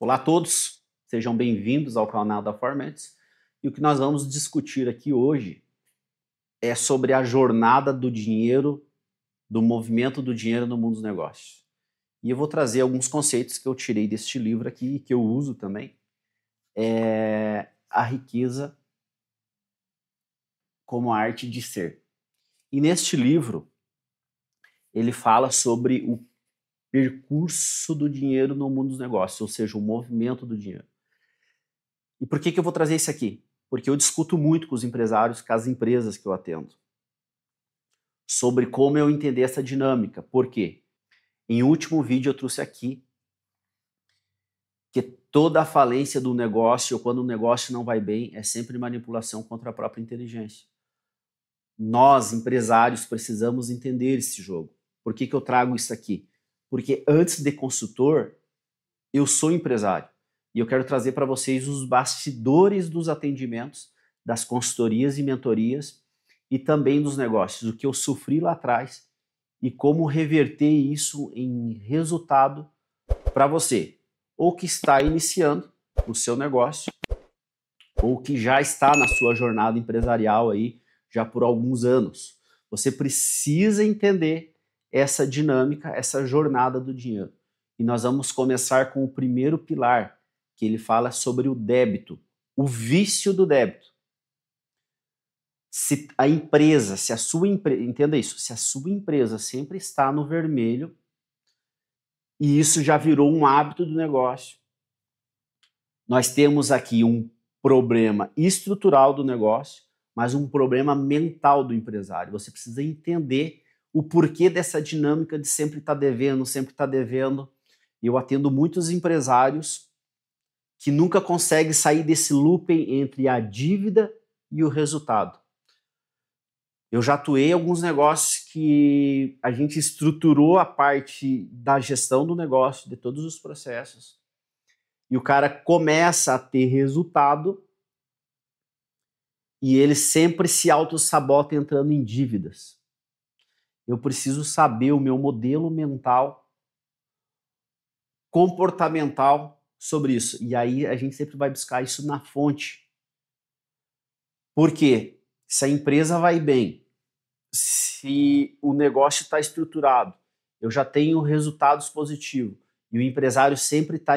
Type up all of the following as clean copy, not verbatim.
Olá a todos, sejam bem-vindos ao canal da Formats. E o que nós vamos discutir aqui hoje é sobre a jornada do dinheiro, do movimento do dinheiro no mundo dos negócios. E eu vou trazer alguns conceitos que eu tirei deste livro aqui, que eu uso também. A riqueza como a arte de ser. E neste livro, ele fala sobre o percurso do dinheiro no mundo dos negócios, ou seja, o movimento do dinheiro. E por que eu vou trazer isso aqui? Porque eu discuto muito com os empresários, com as empresas que eu atendo, sobre como eu entender essa dinâmica. Por quê? Em último vídeo eu trouxe aqui que toda a falência do negócio, ou quando o negócio não vai bem, é sempre manipulação contra a própria inteligência. Nós, empresários, precisamos entender esse jogo. Por que eu trago isso aqui? Porque antes de consultor, eu sou empresário. E eu quero trazer para vocês os bastidores dos atendimentos, das consultorias e mentorias e também dos negócios, o que eu sofri lá atrás e como reverter isso em resultado para você, ou que está iniciando o seu negócio, ou que já está na sua jornada empresarial aí já por alguns anos. Você precisa entender essa dinâmica, essa jornada do dinheiro. E nós vamos começar com o primeiro pilar, que ele fala sobre o débito, o vício do débito. Se a empresa, se a sua empresa, entenda isso, se a sua empresa sempre está no vermelho, e isso já virou um hábito do negócio, nós temos aqui um problema estrutural do negócio, mas um problema mental do empresário. Você precisa entender o porquê dessa dinâmica de sempre estar devendo, sempre estar devendo. Eu atendo muitos empresários que nunca conseguem sair desse looping entre a dívida e o resultado. Eu já atuei em alguns negócios que a gente estruturou a parte da gestão do negócio, de todos os processos, e o cara começa a ter resultado e ele sempre se auto-sabota entrando em dívidas. Eu preciso saber o meu modelo mental, comportamental sobre isso. E aí a gente sempre vai buscar isso na fonte. Por quê? Se a empresa vai bem, se o negócio está estruturado, eu já tenho resultados positivos, e o empresário sempre está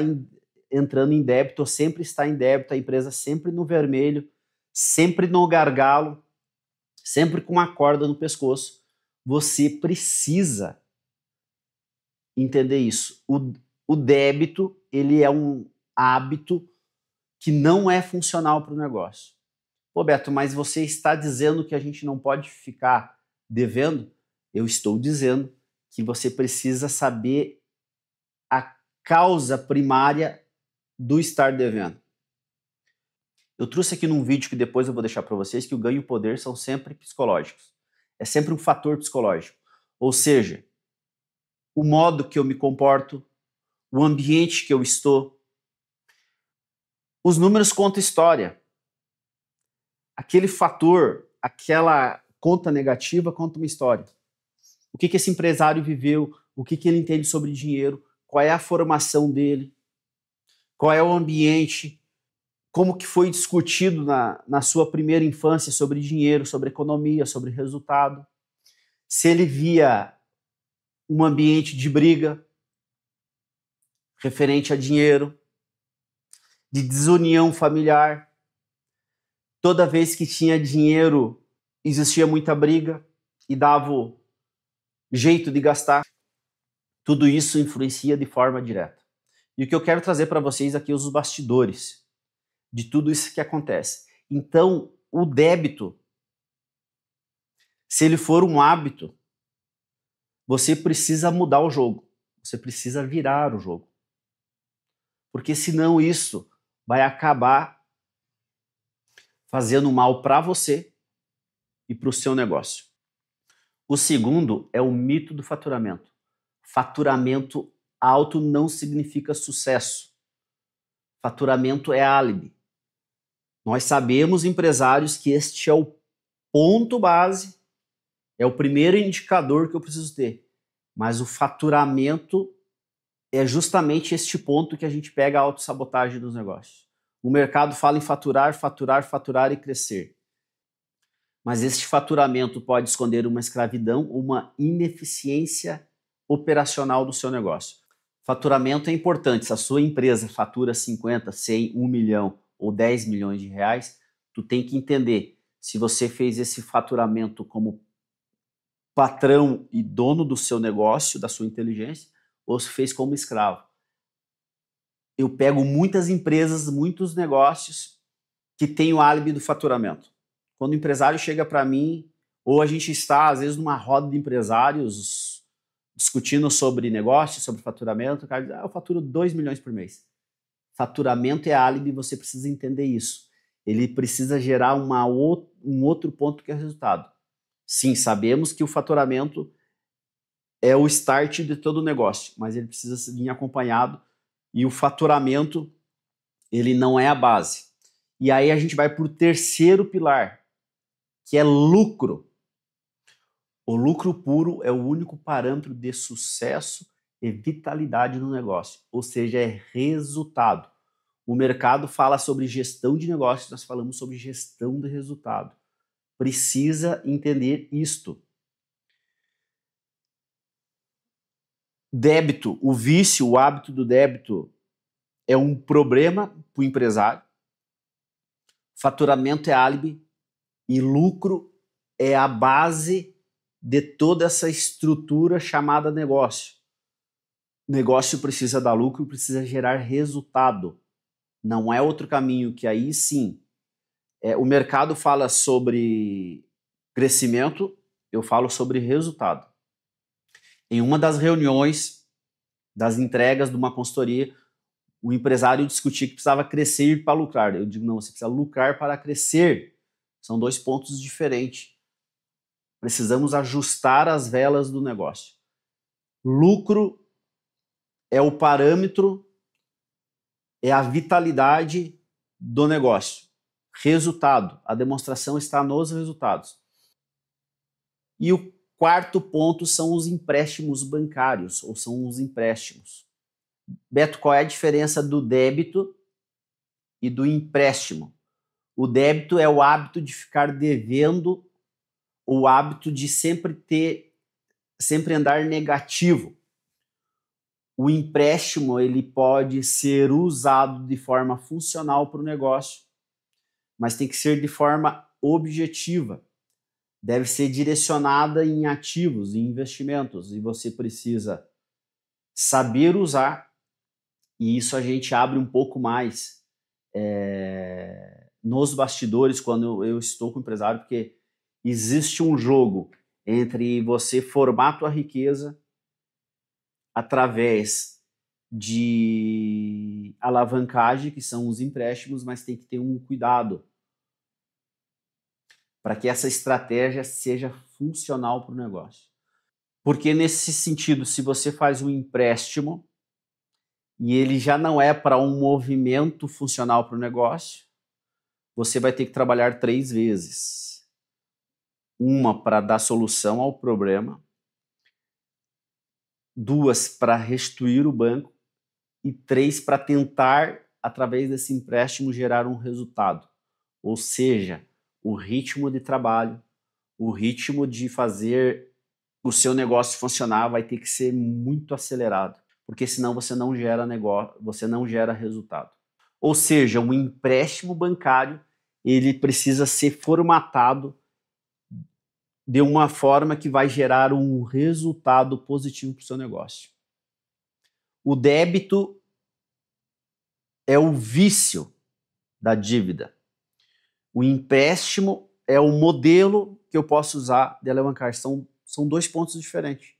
entrando em débito, sempre está em débito, a empresa sempre no vermelho, sempre no gargalo, sempre com uma corda no pescoço, você precisa entender isso. O débito, ele é um hábito que não é funcional para o negócio. Pô, Beto, mas você está dizendo que a gente não pode ficar devendo? Eu estou dizendo que você precisa saber a causa primária do estar devendo. Eu trouxe aqui num vídeo que depois eu vou deixar para vocês que o ganho e o poder são sempre psicológicos. É sempre um fator psicológico. Ou seja, o modo que eu me comporto, o ambiente que eu estou. Os números contam história. Aquele fator, aquela conta negativa conta uma história. O que esse empresário viveu, o que ele entende sobre dinheiro, qual é a formação dele, qual é o ambiente, como que foi discutido na sua primeira infância sobre dinheiro, sobre economia, sobre resultado. Se ele via um ambiente de briga referente a dinheiro, de desunião familiar. Toda vez que tinha dinheiro, existia muita briga e dava jeito de gastar. Tudo isso influencia de forma direta. E o que eu quero trazer para vocês aqui é os bastidores de tudo isso que acontece. Então, o débito, se ele for um hábito, você precisa mudar o jogo. Você precisa virar o jogo. Porque senão isso vai acabar fazendo mal para você e para o seu negócio. O segundo é o mito do faturamento. Faturamento alto não significa sucesso. Faturamento é álibi. Nós sabemos, empresários, que este é o ponto base, é o primeiro indicador que eu preciso ter. Mas o faturamento é justamente este ponto que a gente pega a autossabotagem dos negócios. O mercado fala em faturar, faturar, faturar e crescer. Mas este faturamento pode esconder uma escravidão, uma ineficiência operacional do seu negócio. Faturamento é importante. Se a sua empresa fatura 50, 100, 1 milhão ou 10 milhões de reais, tu tem que entender se você fez esse faturamento como patrão e dono do seu negócio, da sua inteligência, ou se fez como escravo. Eu pego muitas empresas, muitos negócios que têm o álibi do faturamento. Quando o empresário chega para mim, ou a gente está, às vezes, numa roda de empresários discutindo sobre negócio, sobre faturamento, o cara diz, eu faturo 2 milhões por mês. Faturamento é álibi, você precisa entender isso. Ele precisa gerar um outro ponto que é resultado. Sim, sabemos que o faturamento é o start de todo o negócio, mas ele precisa vir acompanhado e o faturamento, ele não é a base. E aí a gente vai para o terceiro pilar, que é lucro. O lucro puro é o único parâmetro de sucesso e vitalidade no negócio, ou seja, é resultado. O mercado fala sobre gestão de negócios, nós falamos sobre gestão de resultado. Precisa entender isto. Débito, o vício, o hábito do débito é um problema para o empresário. Faturamento é álibi e lucro é a base de toda essa estrutura chamada negócio. Negócio precisa dar lucro, precisa gerar resultado. Não é outro caminho que aí sim. O mercado fala sobre crescimento, eu falo sobre resultado. Em uma das reuniões das entregas de uma consultoria, o empresário discutia que precisava crescer para lucrar. Eu digo, não, você precisa lucrar para crescer. São dois pontos diferentes. Precisamos ajustar as velas do negócio. Lucro é o parâmetro, é a vitalidade do negócio. Resultado, a demonstração está nos resultados. E o quarto ponto são os empréstimos bancários, ou são os empréstimos. Beto, qual é a diferença do débito e do empréstimo? O débito é o hábito de ficar devendo, o hábito de sempre andar negativo. O empréstimo, ele pode ser usado de forma funcional para o negócio, mas tem que ser de forma objetiva. Deve ser direcionada em ativos, em investimentos, e você precisa saber usar, e isso a gente abre um pouco mais nos bastidores quando eu estou com o empresário, porque existe um jogo entre você formar a tua riqueza através de alavancagem, que são os empréstimos, mas tem que ter um cuidado para que essa estratégia seja funcional para o negócio. Porque nesse sentido, se você faz um empréstimo e ele já não é para um movimento funcional para o negócio, você vai ter que trabalhar 3 vezes. Uma para dar solução ao problema, 2 para restituir o banco e 3 para tentar, através desse empréstimo, gerar um resultado. Ou seja, o ritmo de trabalho, o ritmo de fazer o seu negócio funcionar vai ter que ser muito acelerado, porque senão você não gera negócio, você não gera resultado. Ou seja, um empréstimo bancário, ele precisa ser formatado de uma forma que vai gerar um resultado positivo para o seu negócio. O débito é o vício da dívida. O empréstimo é o modelo que eu posso usar de alavancar. São 2 pontos diferentes.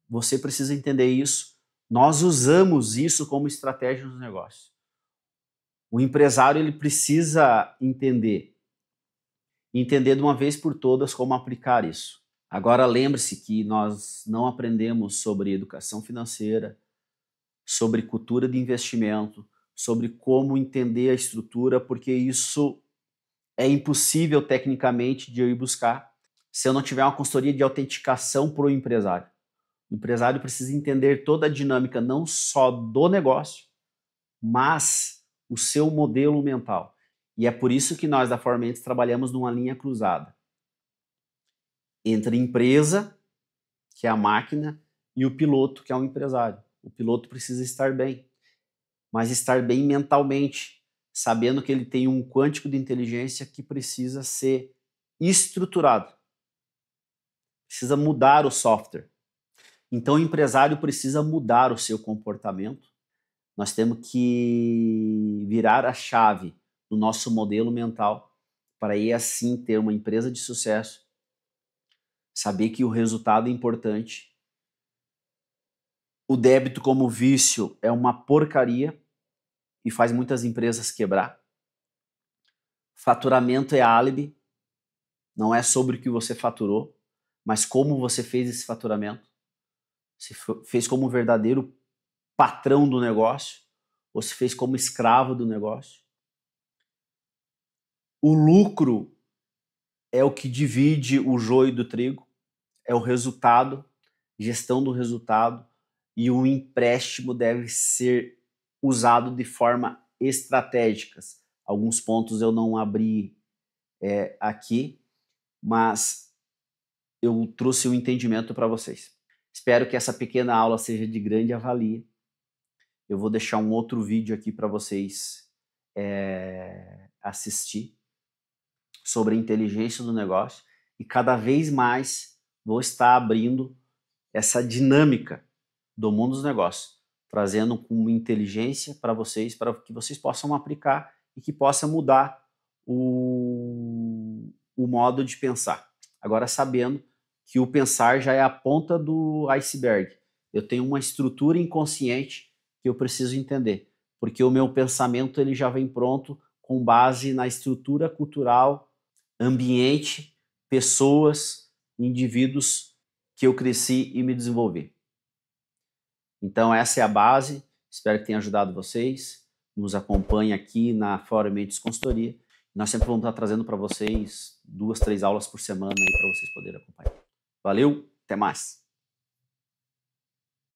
Você precisa entender isso. Nós usamos isso como estratégia nos negócios. O empresário ele precisa entender de uma vez por todas como aplicar isso. Agora lembre-se que nós não aprendemos sobre educação financeira, sobre cultura de investimento, sobre como entender a estrutura, porque isso é impossível tecnicamente de eu ir buscar se eu não tiver uma consultoria de autenticação para o empresário. O empresário precisa entender toda a dinâmica, não só do negócio, mas o seu modelo mental. E é por isso que nós da Formentes trabalhamos numa linha cruzada entre empresa, que é a máquina, e o piloto, que é o empresário. O piloto precisa estar bem, mas estar bem mentalmente, sabendo que ele tem um quântico de inteligência que precisa ser estruturado. Precisa mudar o software. Então o empresário precisa mudar o seu comportamento. Nós temos que virar a chave do nosso modelo mental para aí assim ter uma empresa de sucesso, saber que o resultado é importante. O débito como vício é uma porcaria e faz muitas empresas quebrar. Faturamento é álibi, não é sobre o que você faturou, mas como você fez esse faturamento. Se fez como um verdadeiro patrão do negócio ou se fez como escravo do negócio. O lucro é o que divide o joio do trigo, é o resultado, gestão do resultado, e o empréstimo deve ser usado de forma estratégica. Alguns pontos eu não abri aqui, mas eu trouxe um entendimento para vocês. Espero que essa pequena aula seja de grande avalia. Eu vou deixar um outro vídeo aqui para vocês assistir sobre a inteligência do negócio e cada vez mais vou estar abrindo essa dinâmica do mundo dos negócios, trazendo com inteligência para que vocês possam aplicar e que possa mudar o modo de pensar. Agora sabendo que o pensar já é a ponta do iceberg. Eu tenho uma estrutura inconsciente que eu preciso entender, porque o meu pensamento ele já vem pronto com base na estrutura cultural, ambiente, pessoas, indivíduos que eu cresci e me desenvolvi. Então essa é a base, espero que tenha ajudado vocês. Nos acompanhe aqui na Formentes Consultoria. Nós sempre vamos estar trazendo para vocês 2, 3 aulas por semana aí para vocês poderem acompanhar. Valeu, até mais!